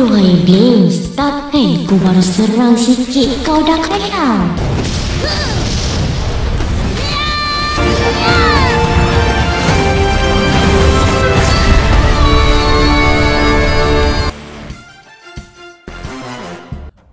Aduhai Blaze, takkan ku baru serang sikit kau dah kalah.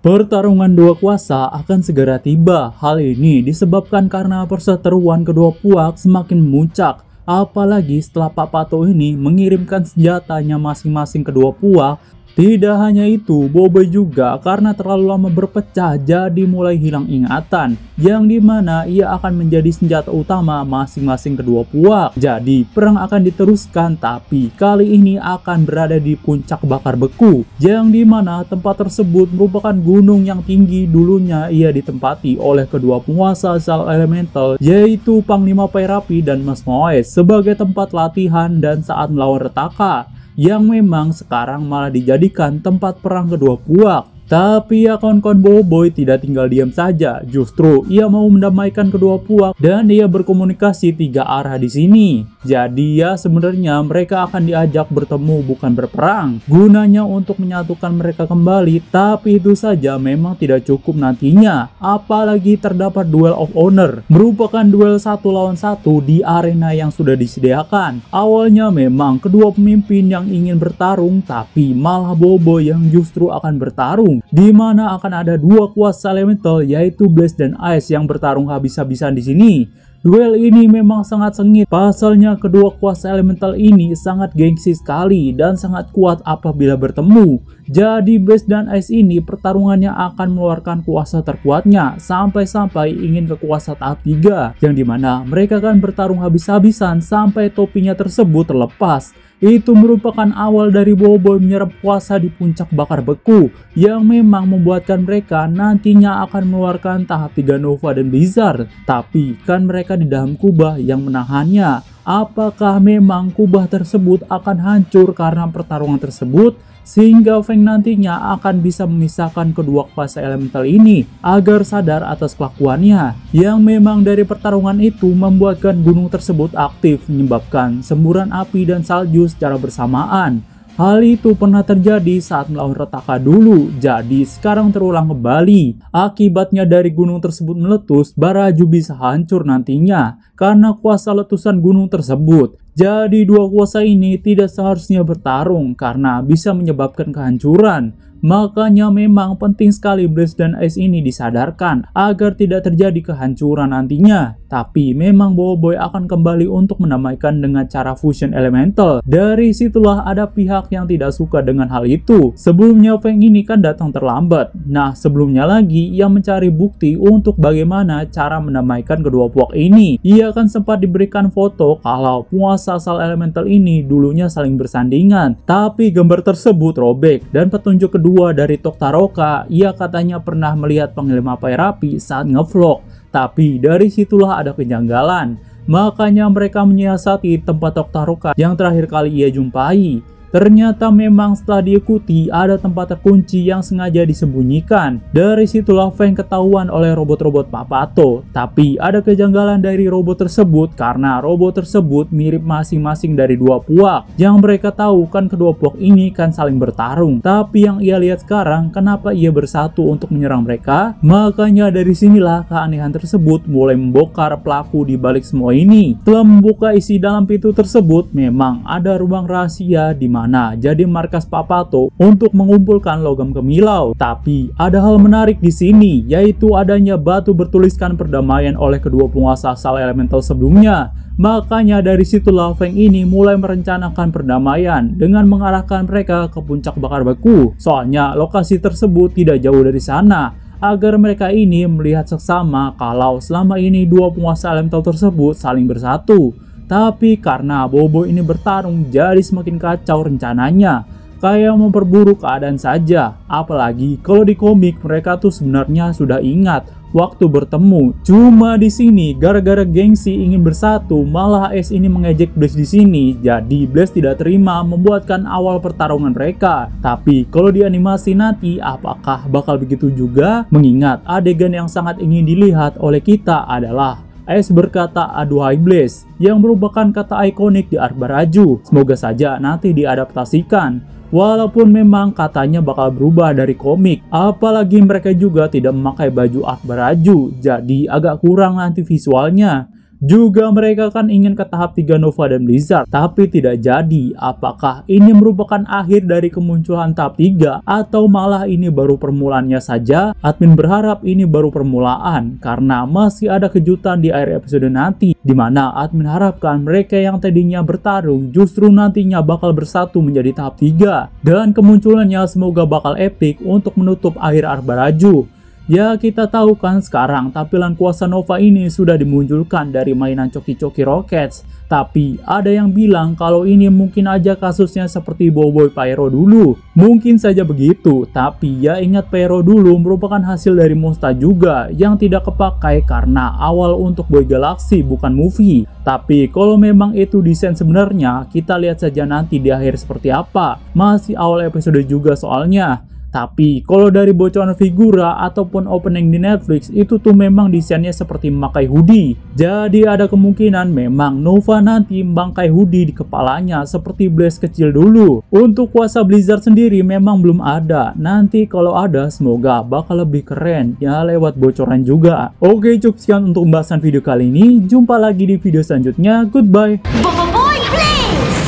Pertarungan dua kuasa akan segera tiba. Hal ini disebabkan karena perseteruan kedua pihak semakin memuncak. Apalagi setelah Pak Pato ini mengirimkan senjatanya masing-masing kedua pihak. Tidak hanya itu, Boboiboy juga karena terlalu lama berpecah jadi mulai hilang ingatan, yang dimana ia akan menjadi senjata utama masing-masing kedua pihak. Jadi perang akan diteruskan, tapi kali ini akan berada di puncak bakar beku, yang dimana tempat tersebut merupakan gunung yang tinggi. Dulunya ia ditempati oleh kedua penguasa asal elemental, yaitu Panglima Perapi dan Mas Moes, sebagai tempat latihan dan saat melawan Retaka, yang memang sekarang malah dijadikan tempat perang kedua pihak. Tapi ya kawan-kawan, Boboiboy tidak tinggal diam saja. Justru ia mau mendamaikan kedua pihak dan ia berkomunikasi 3 arah di sini. Jadi ya sebenarnya mereka akan diajak bertemu bukan berperang. Gunanya untuk menyatukan mereka kembali, tapi itu saja memang tidak cukup nantinya. Apalagi terdapat duel of honor, merupakan duel 1 lawan 1 di arena yang sudah disediakan. Awalnya memang kedua pemimpin yang ingin bertarung, tapi malah Boboiboy yang justru akan bertarung, di mana akan ada 2 kuasa elemental yaitu Blaze dan Ice yang bertarung habis-habisan di sini. Duel ini memang sangat sengit. Pasalnya kedua kuasa elemental ini sangat gengsi sekali dan sangat kuat apabila bertemu. Jadi Blaze dan Ice ini pertarungannya akan mengeluarkan kuasa terkuatnya sampai-sampai ingin ke kuasa tahap 3, yang dimana mereka akan bertarung habis-habisan sampai topinya tersebut terlepas. Itu merupakan awal dari Boboiboy menyerap kuasa di puncak bakar beku, yang memang membuatkan mereka nantinya akan mengeluarkan tahap 3 Nova dan Blizzard. Tapi kan mereka di dalam kubah yang menahannya. Apakah memang kubah tersebut akan hancur karena pertarungan tersebut? Sehingga Feng nantinya akan bisa memisahkan kedua kuasa elemental ini agar sadar atas kelakuannya, yang memang dari pertarungan itu membuatkan gunung tersebut aktif, menyebabkan semburan api dan salju secara bersamaan. Hal itu pernah terjadi saat melawan Retaka dulu, jadi sekarang terulang kembali. Akibatnya dari gunung tersebut meletus, Baraju bisa hancur nantinya karena kuasa letusan gunung tersebut. Jadi 2 kuasa ini tidak seharusnya bertarung karena bisa menyebabkan kehancuran. Makanya memang penting sekali Blaze dan Ice ini disadarkan agar tidak terjadi kehancuran nantinya. Tapi memang Boboiboy akan kembali untuk mendamaikan dengan cara fusion elemental. Dari situlah ada pihak yang tidak suka dengan hal itu. Sebelumnya Feng ini kan datang terlambat. Nah sebelumnya lagi ia mencari bukti untuk bagaimana cara mendamaikan kedua pihak ini. Ia kan sempat diberikan foto kalau penguasa asal elemental ini dulunya saling bersandingan. Tapi gambar tersebut robek, dan petunjuk kedua dari Toktaroka, ia katanya pernah melihat Panglima Perapi saat ngevlog. Tapi dari situlah ada kejanggalan. Makanya mereka menyiasati tempat Toktaroka yang terakhir kali ia jumpai. Ternyata memang setelah diikuti ada tempat terkunci yang sengaja disembunyikan. Dari situlah Feng ketahuan oleh robot-robot Pak Pato. Tapi ada kejanggalan dari robot tersebut karena robot tersebut mirip masing-masing dari 2 pihak. Yang mereka tahu kan kedua pihak ini kan saling bertarung. Tapi yang ia lihat sekarang, kenapa ia bersatu untuk menyerang mereka? Makanya dari sinilah keanehan tersebut mulai membongkar pelaku di balik semua ini. Setelah membuka isi dalam pintu tersebut, memang ada ruang rahasia di mana jadi markas Pak Pato untuk mengumpulkan logam kemilau. Tapi ada hal menarik di sini, yaitu adanya batu bertuliskan perdamaian oleh kedua penguasa asal elemental sebelumnya. Makanya dari situlah Feng ini mulai merencanakan perdamaian dengan mengarahkan mereka ke puncak bakar beku. Soalnya lokasi tersebut tidak jauh dari sana, agar mereka ini melihat seksama kalau selama ini 2 penguasa elemental tersebut saling bersatu. Tapi karena Boboiboy ini bertarung, jadi semakin kacau rencananya. Kayak memperburuk keadaan saja. Apalagi kalau di komik mereka tuh sebenarnya sudah ingat waktu bertemu. Cuma di sini gara-gara gengsi ingin bersatu, malah Ice ini mengejek Blaze di sini. Jadi Blaze tidak terima membuatkan awal pertarungan mereka. Tapi kalau di animasi nanti apakah bakal begitu juga? Mengingat adegan yang sangat ingin dilihat oleh kita adalah Ice berkata "Aduhai Blaze", yang merupakan kata ikonik di arc Baraju. Semoga saja nanti diadaptasikan. Walaupun memang katanya bakal berubah dari komik, apalagi mereka juga tidak memakai baju Art Baraju, jadi agak kurang nanti visualnya. Juga mereka kan ingin ke tahap 3 Nova dan Blizzard, tapi tidak jadi. Apakah ini merupakan akhir dari kemunculan tahap 3 atau malah ini baru permulaannya saja? Admin berharap ini baru permulaan karena masih ada kejutan di akhir episode nanti, di mana admin harapkan mereka yang tadinya bertarung justru nantinya bakal bersatu menjadi tahap 3 dan kemunculannya semoga bakal epic untuk menutup akhir Art Baraju. Ya kita tahu kan sekarang tampilan kuasa Nova ini sudah dimunculkan dari mainan Coki-Coki Rockets. Tapi ada yang bilang kalau ini mungkin aja kasusnya seperti Boboiboy Pyro dulu. Mungkin saja begitu, tapi ya ingat Pyro dulu merupakan hasil dari Monster juga yang tidak kepakai karena awal untuk Boy Galaxy bukan movie. Tapi kalau memang itu desain sebenarnya, kita lihat saja nanti di akhir seperti apa. Masih awal episode juga soalnya. Tapi kalau dari bocoran figura ataupun opening di Netflix itu tuh memang desainnya seperti memakai hoodie. Jadi ada kemungkinan memang Nova nanti memakai hoodie di kepalanya seperti Blaze kecil dulu. Untuk kuasa Blizzard sendiri memang belum ada. Nanti kalau ada semoga bakal lebih keren ya lewat bocoran juga. Oke, cukup sekian untuk pembahasan video kali ini. Jumpa lagi di video selanjutnya. Goodbye. Boboiboy Blaze!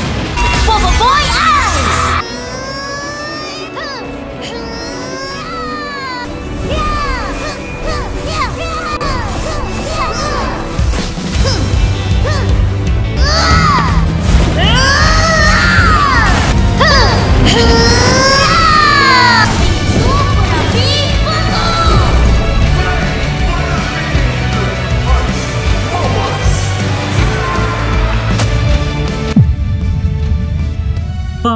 Boboiboy Eyes!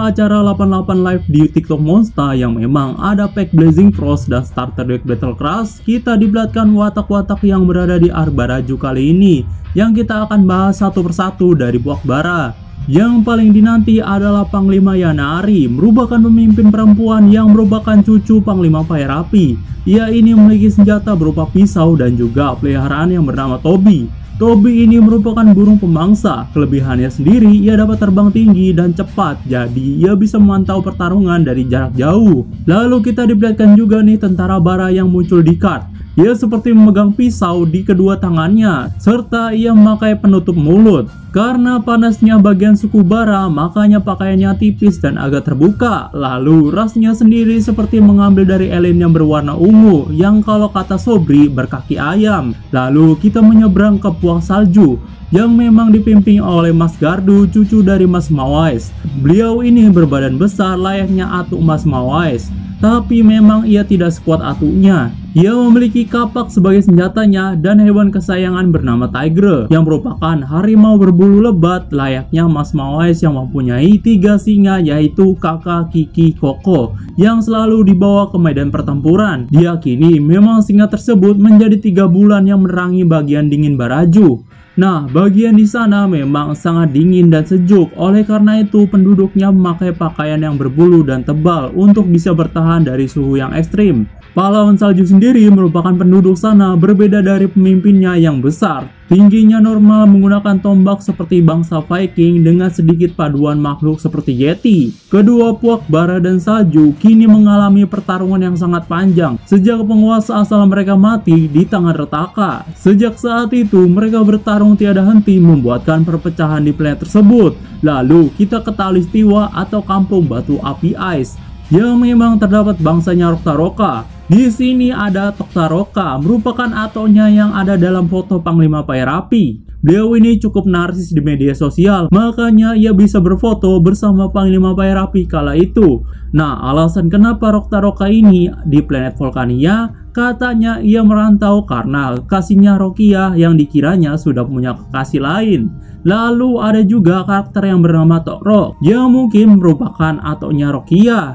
Acara 88 live di TikTok Monster yang memang ada pack Blazing Frost dan starter deck Battle Crush, kita diperlihatkan watak-watak yang berada di Art Baraju kali ini, yang kita akan bahas satu persatu dari buah bara. Yang paling dinanti adalah Panglima Yanari, merupakan pemimpin perempuan yang merupakan cucu Panglima Fire Api. Ia ini memiliki senjata berupa pisau dan juga peliharaan yang bernama Toby. Toby ini merupakan burung pemangsa. Kelebihannya sendiri, ia dapat terbang tinggi dan cepat, jadi ia bisa memantau pertarungan dari jarak jauh. Lalu kita diperlihatkan juga nih tentara bara yang muncul di card. Ia seperti memegang pisau di kedua tangannya, serta ia memakai penutup mulut. Karena panasnya bagian suku bara, makanya pakaiannya tipis dan agak terbuka. Lalu rasnya sendiri seperti mengambil dari alien yang berwarna ungu, yang kalau kata Sobri berkaki ayam. Lalu kita menyeberang ke Puang Salju, yang memang dipimpin oleh Mas Gardu, cucu dari Mas Mawais. Beliau ini berbadan besar layaknya Atuk Mas Mawais, tapi memang ia tidak sekuat Atuknya. Ia memiliki kapak sebagai senjatanya dan hewan kesayangan bernama Tigre, yang merupakan harimau berbulu lebat layaknya Mas Mawais yang mempunyai 3 singa, yaitu Kakak, Kiki, Koko, yang selalu dibawa ke medan pertempuran. Diyakini memang singa tersebut menjadi 3 bulan yang menerangi bagian dingin Baraju. Nah, bagian di sana memang sangat dingin dan sejuk, oleh karena itu penduduknya memakai pakaian yang berbulu dan tebal untuk bisa bertahan dari suhu yang ekstrim. Pahlawan salju sendiri merupakan penduduk sana berbeda dari pemimpinnya yang besar. Tingginya normal menggunakan tombak seperti bangsa Viking dengan sedikit paduan makhluk seperti Yeti. Kedua puak bara dan salju kini mengalami pertarungan yang sangat panjang sejak penguasa asal mereka mati di tangan Retaka. Sejak saat itu mereka bertarung tiada henti membuatkan perpecahan di planet tersebut. Lalu kita ke Talistiwa atau kampung batu api Ice, yang memang terdapat bangsanya Roktaroka. Di sini ada Toktaroka, merupakan atonya yang ada dalam foto Panglima Fire Api. Beliau ini cukup narsis di media sosial, makanya ia bisa berfoto bersama Panglima Fire Api kala itu. Nah, alasan kenapa Roktaroka ini di planet Volcania, katanya ia merantau karena kasihnya Rokia yang dikiranya sudah punya kekasih lain. Lalu ada juga karakter yang bernama Tokrok, yang mungkin merupakan atonya Rokia.